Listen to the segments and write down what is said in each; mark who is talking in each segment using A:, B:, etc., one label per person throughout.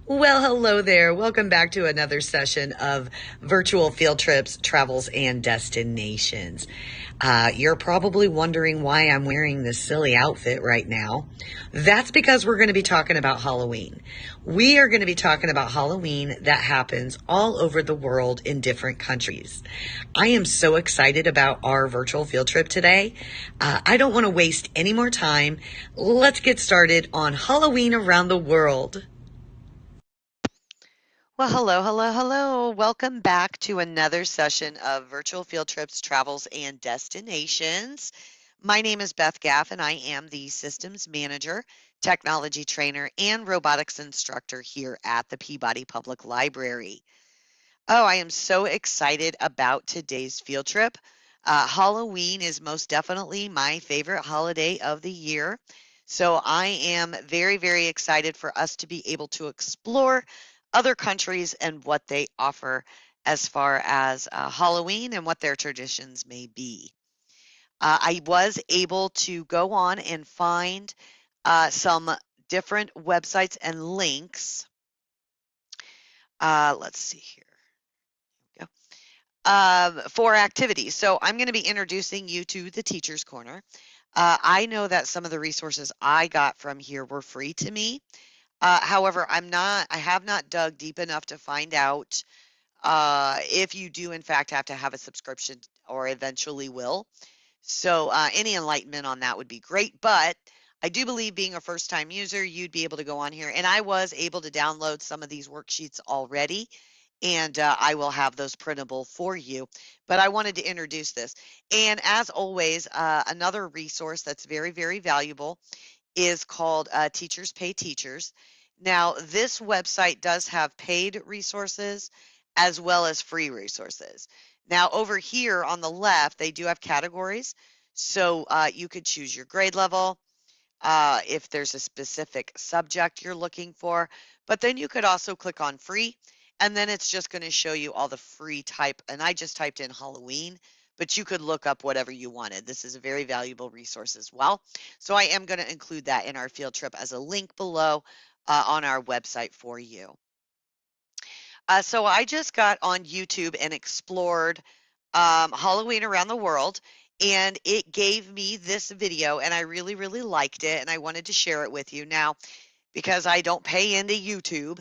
A: Well, hello there. Welcome back to another session of virtual field trips, travels, and destinations. You're probably wondering why I'm wearing this silly outfit right now. That's because we're going to be talking about Halloween. We are going to be talking about Halloween that happens all over the world in different countries. I am so excited about our virtual field trip today. I don't want to waste any more time. Let's get started on Halloween around the world. Well, hello. Welcome back to another session of Virtual Field Trips, Travels, and Destinations. My name is Beth Gaff, and I am the Systems Manager, Technology Trainer, and Robotics Instructor here at the Peabody Public Library. Oh, I am so excited about today's field trip. Halloween is most definitely my favorite holiday of the year. So I am very, very excited for us to be able to explore other countries and what they offer as far as Halloween and what their traditions may be. I was able to go on and find some different websites and links. Let's see here. Go. For activities. So I'm going to be introducing you to the Teacher's Corner. I know that some of the resources I got from here were free to me. However, I have not dug deep enough to find out if you do in fact have to have a subscription or eventually will. So any enlightenment on that would be great. But I do believe being a first-time user, you'd be able to go on here. And I was able to download some of these worksheets already, and I will have those printable for you. But I wanted to introduce this. And as always, another resource that's very, very valuable is called Teachers Pay Teachers. Now, this website does have paid resources as well as free resources. Now, over here on the left, they do have categories. So you could choose your grade level, if there's a specific subject you're looking for. But then you could also click on free, and then it's just going to show you all the free type. And I just typed in Halloween, but you could look up whatever you wanted. This is a very valuable resource as well. So I am going to include that in our field trip as a link below on our website for you. So I just got on YouTube and explored Halloween around the world, and it gave me this video, and I really, really liked it, and I wanted to share it with you. Now, because I don't pay into YouTube,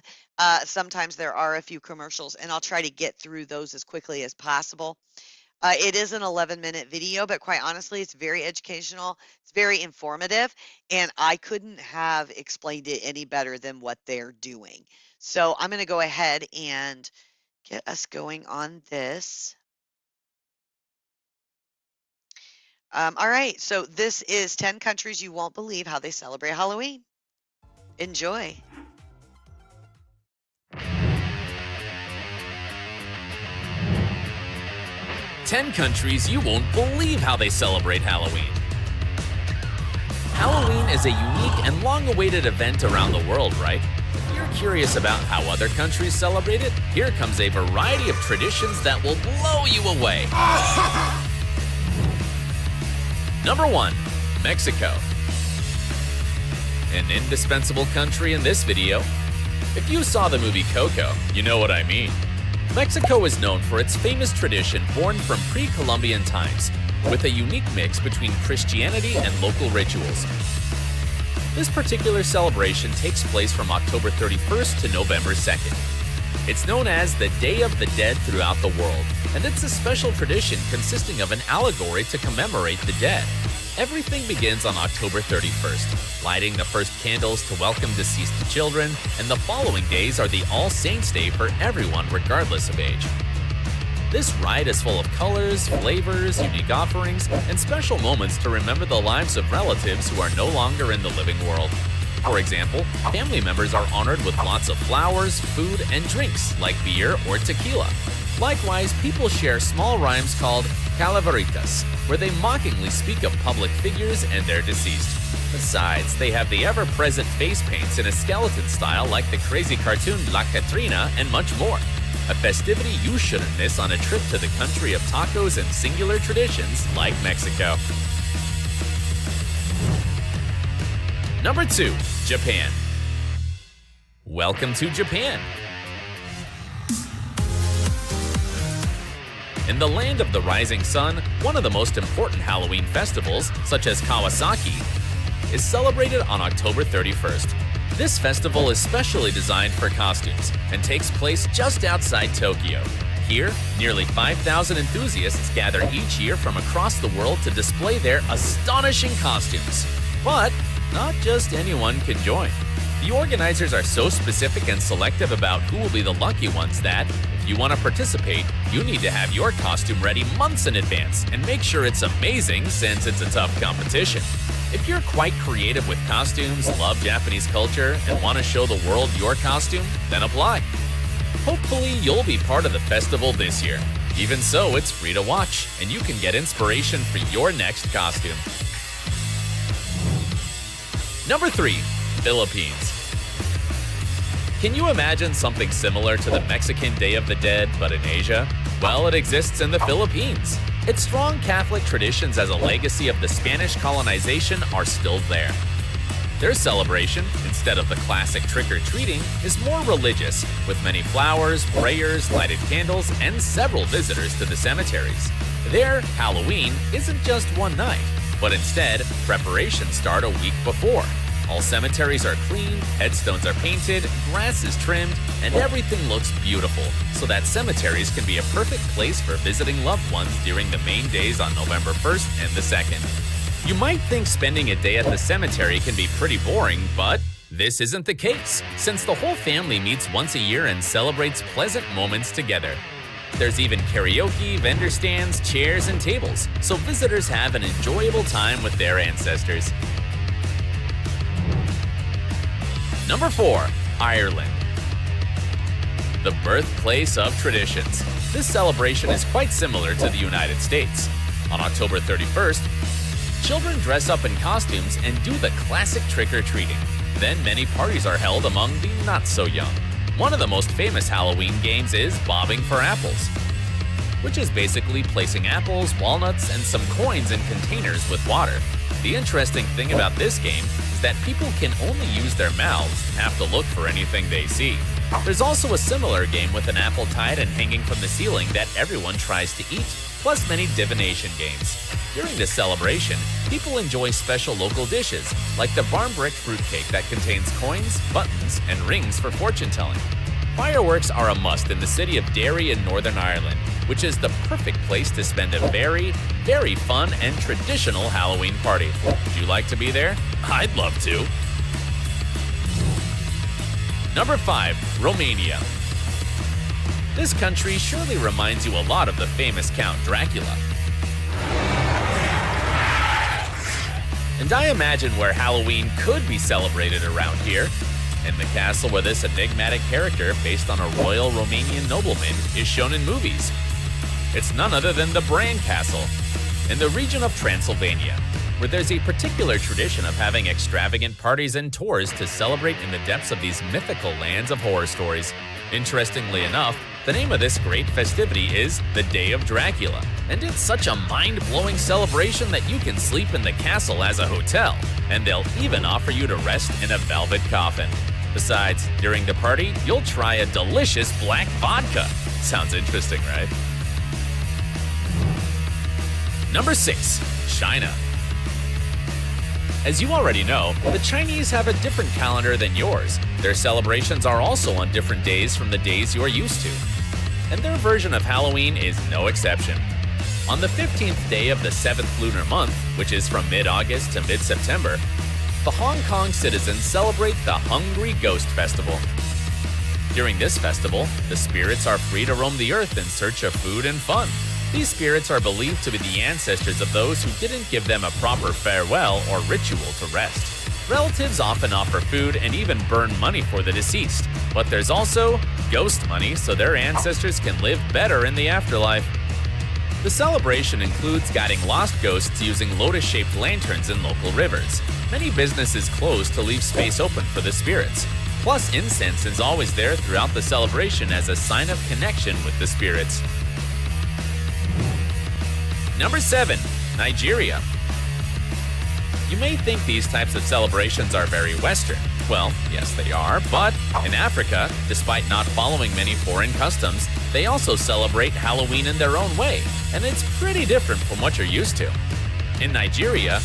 A: sometimes there are a few commercials, and I'll try to get through those as quickly as possible. It is an 11-minute video, but quite honestly, it's very educational. It's very informative, and I couldn't have explained it any better than what they're doing. So I'm going to go ahead and get us going on this. All right, so this is 10 countries you won't believe how they celebrate Halloween. Enjoy.
B: Ten countries you won't believe how they celebrate Halloween. Halloween is a unique and long-awaited event around the world, right? If you're curious about how other countries celebrate it, here comes a variety of traditions that will blow you away. Number 1. Mexico. An indispensable country in this video. If you saw the movie Coco, you know what I mean. Mexico is known for its famous tradition born from pre-Columbian times, with a unique mix between Christianity and local rituals. This particular celebration takes place from October 31st to November 2nd. It's known as the Day of the Dead throughout the world, and it's a special tradition consisting of an allegory to commemorate the dead. Everything begins on October 31st, lighting the first candles to welcome deceased children, and the following days are the All Saints' Day for everyone regardless of age. This rite is full of colors, flavors, unique offerings, and special moments to remember the lives of relatives who are no longer in the living world. For example, family members are honored with lots of flowers, food, and drinks like beer or tequila. Likewise, people share small rhymes called calaveritas, where they mockingly speak of public figures and their deceased. Besides, they have the ever-present face paints in a skeleton style like the crazy cartoon La Catrina and much more. A festivity you shouldn't miss on a trip to the country of tacos and singular traditions like Mexico. Number 2. Japan. Welcome to Japan. In the land of the rising sun, one of the most important Halloween festivals, such as Kawasaki, is celebrated on October 31st. This festival is specially designed for costumes and takes place just outside Tokyo. Here, nearly 5,000 enthusiasts gather each year from across the world to display their astonishing costumes. But not just anyone can join. The organizers are so specific and selective about who will be the lucky ones that, if you want to participate, you need to have your costume ready months in advance and make sure it's amazing since it's a tough competition. If you're quite creative with costumes, love Japanese culture, and want to show the world your costume, then apply. Hopefully, you'll be part of the festival this year. Even so, it's free to watch, and you can get inspiration for your next costume. Number 3. Philippines. Can you imagine something similar to the Mexican Day of the Dead, but in Asia? Well, it exists in the Philippines. Its strong Catholic traditions as a legacy of the Spanish colonization are still there. Their celebration, instead of the classic trick-or-treating, is more religious, with many flowers, prayers, lighted candles, and several visitors to the cemeteries. Their Halloween isn't just one night, but instead, preparations start a week before. All cemeteries are cleaned, headstones are painted, grass is trimmed, and everything looks beautiful, so that cemeteries can be a perfect place for visiting loved ones during the main days on November 1st and the 2nd. You might think spending a day at the cemetery can be pretty boring, but this isn't the case, since the whole family meets once a year and celebrates pleasant moments together. There's even karaoke, vendor stands, chairs, and tables, so visitors have an enjoyable time with their ancestors. Number 4. Ireland. The birthplace of traditions. This celebration is quite similar to the United States. On October 31st, children dress up in costumes and do the classic trick-or-treating. Then many parties are held among the not-so-young. One of the most famous Halloween games is Bobbing for Apples, which is basically placing apples, walnuts, and some coins in containers with water. The interesting thing about this game is that people can only use their mouths and have to look for anything they see. There's also a similar game with an apple tied and hanging from the ceiling that everyone tries to eat, plus many divination games. During this celebration, people enjoy special local dishes, like the barmbrick fruitcake that contains coins, buttons, and rings for fortune-telling. Fireworks are a must in the city of Derry in Northern Ireland, which is the perfect place to spend a very, very fun and traditional Halloween party. Would you like to be there? I'd love to. Number 5. Romania. This country surely reminds you a lot of the famous Count Dracula. And I imagine where Halloween could be celebrated around here, in the castle where this enigmatic character, based on a royal Romanian nobleman, is shown in movies. It's none other than the Bran Castle, in the region of Transylvania, where there's a particular tradition of having extravagant parties and tours to celebrate in the depths of these mythical lands of horror stories. Interestingly enough, the name of this great festivity is the Day of Dracula, and it's such a mind-blowing celebration that you can sleep in the castle as a hotel, and they'll even offer you to rest in a velvet coffin. Besides, during the party, you'll try a delicious black vodka. Sounds interesting, right? Number 6. China. As you already know, the Chinese have a different calendar than yours. Their celebrations are also on different days from the days you're used to. And their version of Halloween is no exception. On the 15th day of the 7th lunar month, which is from mid-August to mid-September, the Hong Kong citizens celebrate the Hungry Ghost Festival. During this festival, the spirits are free to roam the earth in search of food and fun. These spirits are believed to be the ancestors of those who didn't give them a proper farewell or ritual to rest. Relatives often offer food and even burn money for the deceased. But there's also ghost money, so their ancestors can live better in the afterlife. The celebration includes guiding lost ghosts using lotus-shaped lanterns in local rivers. Many businesses close to leave space open for the spirits. Plus, incense is always there throughout the celebration as a sign of connection with the spirits. Number 7. Nigeria. You may think these types of celebrations are very Western, Well, yes, they are, but in Africa, despite not following many foreign customs, they also celebrate Halloween in their own way, and it's pretty different from what you're used to. In Nigeria,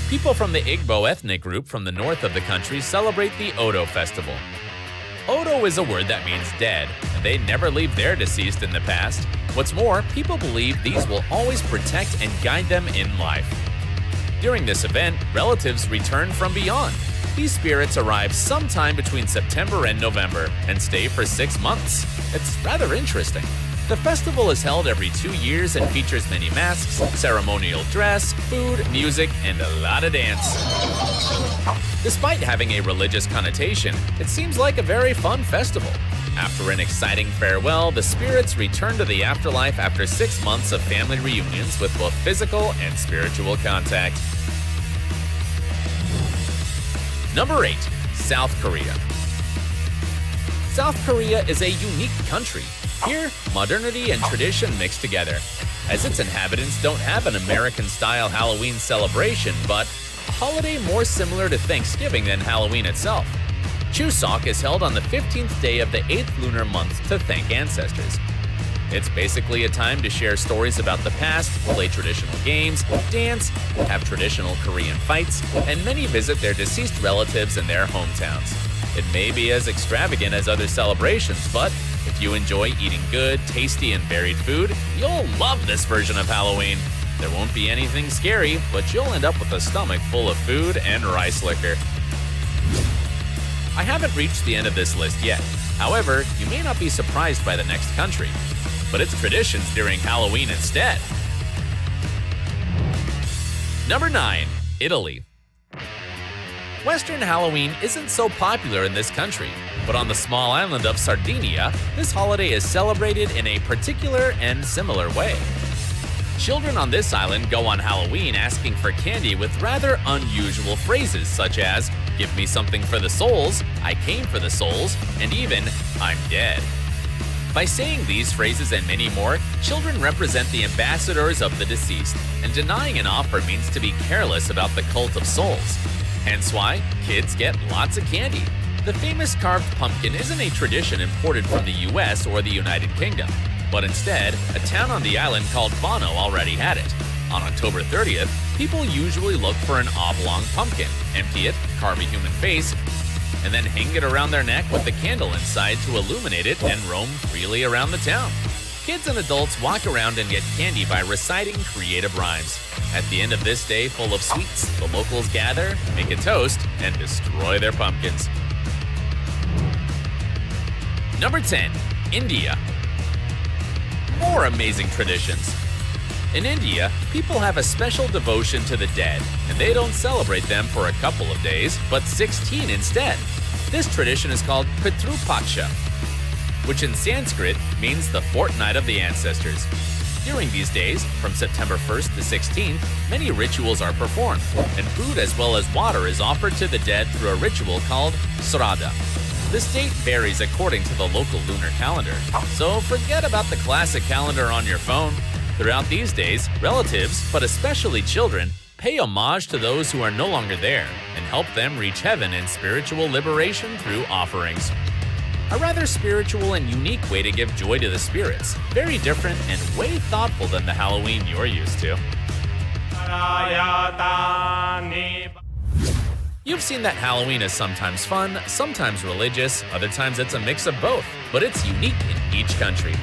B: people from the Igbo ethnic group from the north of the country celebrate the Odo festival. Odo is a word that means dead, and they never leave their deceased in the past. What's more, people believe these will always protect and guide them in life. During this event, relatives return from beyond. These spirits arrive sometime between September and November and stay for 6 months. It's rather interesting. The festival is held every 2 years and features many masks, ceremonial dress, food, music, and a lot of dance. Despite having a religious connotation, it seems like a very fun festival. After an exciting farewell, the spirits return to the afterlife after 6 months of family reunions with both physical and spiritual contact. Number 8. South Korea. South Korea is a unique country. Here, modernity and tradition mix together, as its inhabitants don't have an American-style Halloween celebration, but a holiday more similar to Thanksgiving than Halloween itself. Chuseok is held on the 15th day of the 8th lunar month to thank ancestors. It's basically a time to share stories about the past, play traditional games, dance, have traditional Korean fights, and many visit their deceased relatives in their hometowns. It may be as extravagant as other celebrations, but if you enjoy eating good, tasty, and varied food, you'll love this version of Halloween. There won't be anything scary, but you'll end up with a stomach full of food and rice liquor. I haven't reached the end of this list yet. However, you may not be surprised by the next country, but its traditions during Halloween instead. Number 9. Italy. Western Halloween isn't so popular in this country, but on the small island of Sardinia, this holiday is celebrated in a particular and similar way. Children on this island go on Halloween asking for candy with rather unusual phrases such as, "Give me something for the souls," "I came for the souls," and even, "I'm dead." By saying these phrases and many more, children represent the ambassadors of the deceased, and denying an offer means to be careless about the cult of souls. Hence why kids get lots of candy. The famous carved pumpkin isn't a tradition imported from the US or the United Kingdom, but instead, a town on the island called Bono already had it. On October 30th, people usually look for an oblong pumpkin, empty it, carve a human face, and then hang it around their neck with the candle inside to illuminate it and roam freely around the town. Kids and adults walk around and get candy by reciting creative rhymes. At the end of this day full of sweets, the locals gather, make a toast, and destroy their pumpkins. Number 10. India. More amazing traditions. In India, people have a special devotion to the dead, and they don't celebrate them for a couple of days, but 16 instead. This tradition is called Pitru Paksha, which in Sanskrit means the fortnight of the ancestors. During these days, from September 1st to 16th, many rituals are performed, and food as well as water is offered to the dead through a ritual called Sraddha. This date varies according to the local lunar calendar, so forget about the classic calendar on your phone. Throughout these days, relatives, but especially children, pay homage to those who are no longer there and help them reach heaven in spiritual liberation through offerings. A rather spiritual and unique way to give joy to the spirits. Very different and way thoughtful than the Halloween you're used to. You've seen that Halloween is sometimes fun, sometimes religious, other times it's a mix of both, but it's unique in each country.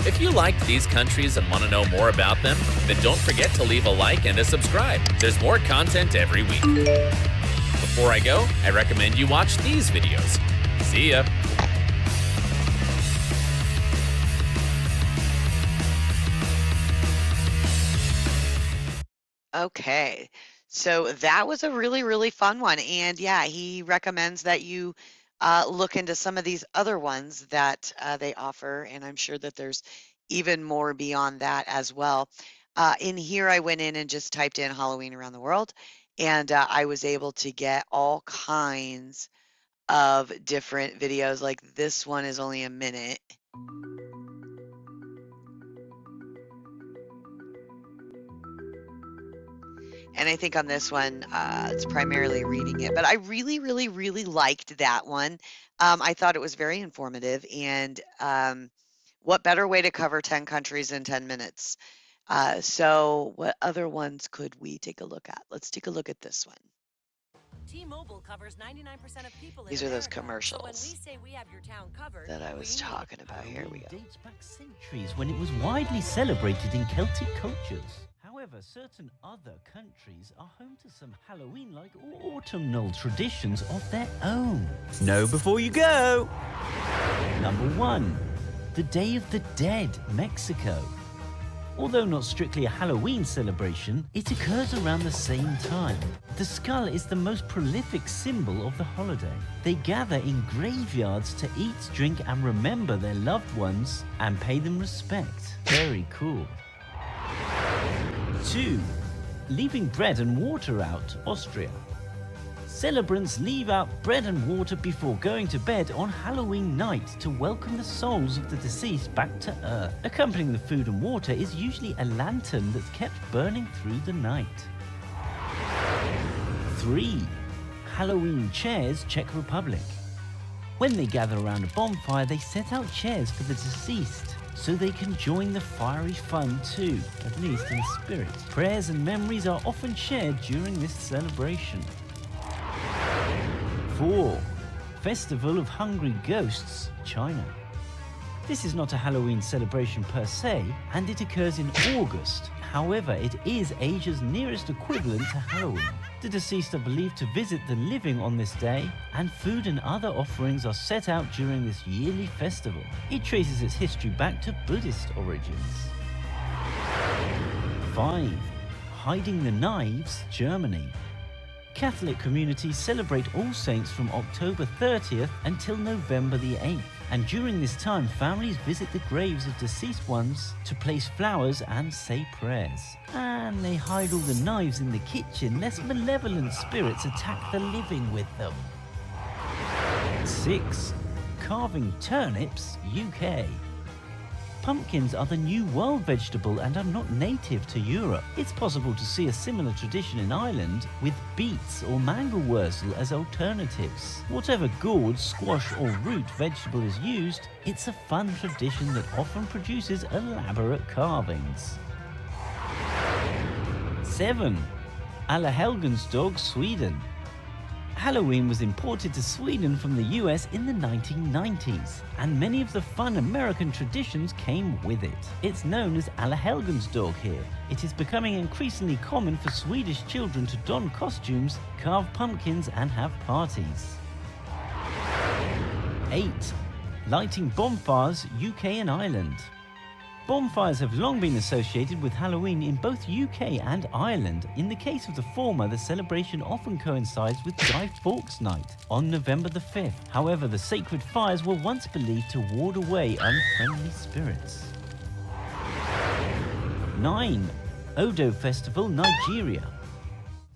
B: If you liked these countries and want to know more about them, then don't forget to leave a like and a subscribe. There's more content every week. Before I go, I recommend you watch these videos. See ya!
A: Okay. So that was a really, really fun one. And yeah, he recommends that you look into some of these other ones that they offer. And I'm sure that there's even more beyond that as well. In here, I went in and just typed in Halloween around the world, and I was able to get all kinds of different videos. Like this one is only a minute. And I think on this one, it's primarily reading it, but I really, really, really liked that one. I thought it was very informative, and what better way to cover 10 countries in 10 minutes? So, what other ones could we take a look at? Let's take a look at this one.
C: T-Mobile covers 99% of people in
A: These are those
C: America. So when we
A: commercials
C: say we have your town covered,
A: that I was
C: we mean
A: talking about. Here we go.
D: Dates back centuries when it was widely celebrated in Celtic cultures. However, certain other countries are home to some Halloween-like or autumnal traditions of their own. Know before you go! Number 1. The Day of the Dead, Mexico. Although not strictly a Halloween celebration, it occurs around the same time. The skull is the most prolific symbol of the holiday. They gather in graveyards to eat, drink, and remember their loved ones and pay them respect. Very cool. 2. Leaving bread and water out, Austria. Celebrants leave out bread and water before going to bed on Halloween night to welcome the souls of the deceased back to Earth. Accompanying the food and water is usually a lantern that's kept burning through the night. 3. Halloween chairs, Czech Republic. When they gather around a bonfire, they set out chairs for the deceased, so they can join the fiery fun too, at least in spirit. Prayers and memories are often shared during this celebration. 4. Festival of Hungry Ghosts, China. This is not a Halloween celebration per se, and it occurs in August. However, it is Asia's nearest equivalent to Halloween. The deceased are believed to visit the living on this day, and food and other offerings are set out during this yearly festival. It traces its history back to Buddhist origins. 5. Hiding the Knives, Germany. Catholic communities celebrate All Saints from October 30th until November the 8th. And during this time, families visit the graves of deceased ones to place flowers and say prayers. And they hide all the knives in the kitchen lest malevolent spirits attack the living with them. 6. Carving turnips, UK. Pumpkins are the new world vegetable and are not native to Europe. It's possible to see a similar tradition in Ireland with beets or mangel-wurzel as alternatives. Whatever gourd, squash or root vegetable is used, it's a fun tradition that often produces elaborate carvings. 7. Allahelgonsdag, Sweden. Halloween was imported to Sweden from the US in the 1990s, and many of the fun American traditions came with it. It's known as Allahelgonsdag here. It is becoming increasingly common for Swedish children to don costumes, carve pumpkins, and have parties. 8. Lighting bonfires, UK and Ireland. Bonfires have long been associated with Halloween in both UK and Ireland. In the case of the former, the celebration often coincides with Guy Fawkes Night on November the 5th. However, the sacred fires were once believed to ward away unfriendly spirits. 9. Odo Festival, Nigeria.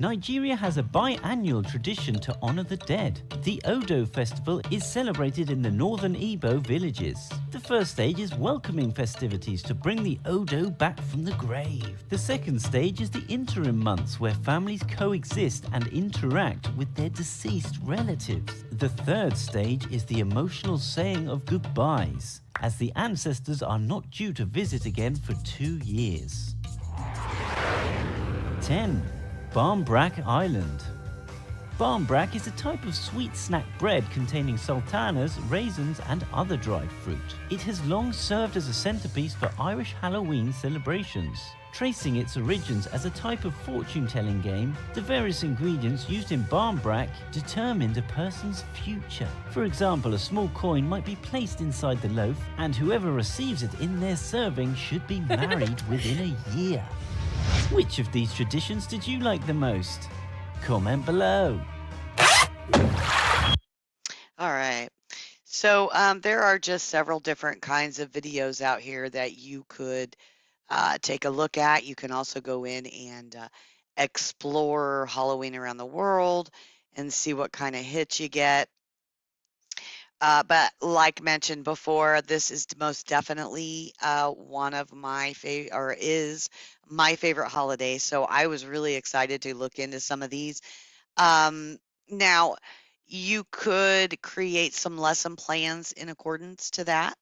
D: Nigeria has a biannual tradition to honor the dead. The Odo Festival is celebrated in the northern Igbo villages. The first stage is welcoming festivities to bring the Odo back from the grave. The second stage is the interim months where families coexist and interact with their deceased relatives. The third stage is the emotional saying of goodbyes, as the ancestors are not due to visit again for 2 years. 10. Barmbrack Island. Barmbrack is a type of sweet snack bread containing sultanas, raisins and other dried fruit. It has long served as a centerpiece for Irish Halloween celebrations. Tracing its origins as a type of fortune-telling game, the various ingredients used in barmbrack determined a person's future. For example, a small coin might be placed inside the loaf, and whoever receives it in their serving should be married within a year. Which of these traditions did you like the most? Comment below.
A: All right. So there are just several different kinds of videos out here that you could take a look at. You can also go in and explore Halloween around the world and see what kind of hits you get. But like mentioned before, this is most definitely one of my favorite, or is my favorite holiday. So I was really excited to look into some of these. Now, you could create some lesson plans in accordance to that.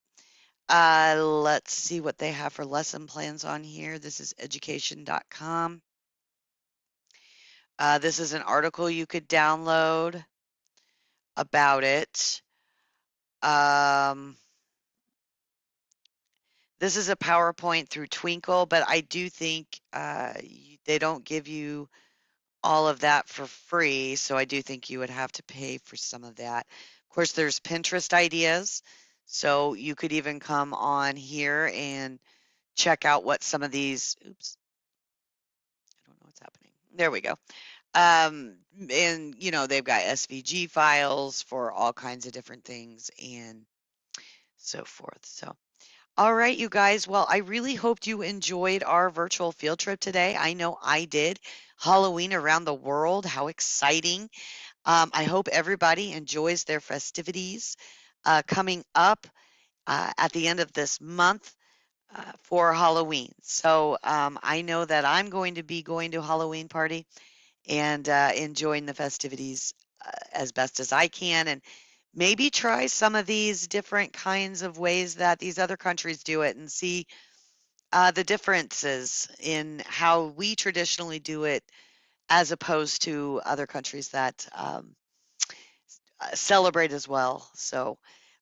A: Let's see what they have for lesson plans on here. This is education.com. This is an article you could download about it. This is a PowerPoint through Twinkle, but I do think they don't give you all of that for free, so I do think you would have to pay for some of that. Of course, there's Pinterest ideas, so you could even come on here and check out what some of these, oops, I don't know what's happening. There we go. And they've got SVG files for all kinds of different things and so forth. So all right, you guys. Well, I really hoped you enjoyed our virtual field trip today. I know I did. Halloween around the world. How exciting. I hope everybody enjoys their festivities coming up at the end of this month for Halloween. So I know that I'm going to be going to a Halloween party and enjoying the festivities as best as I can. And maybe try some of these different kinds of ways that these other countries do it and see the differences in how we traditionally do it as opposed to other countries that celebrate as well. So,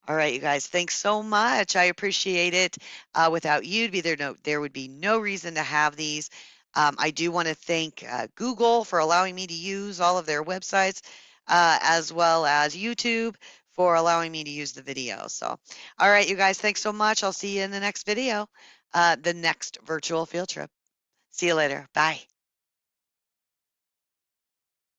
A: all right, you guys, thanks so much. I appreciate it. Without you, there would be no reason to have these. I do want to thank Google for allowing me to use all of their websites, as well as YouTube for allowing me to use the video. So, all right, you guys, thanks so much. I'll see you in the next video, the next virtual field trip. See you later. Bye.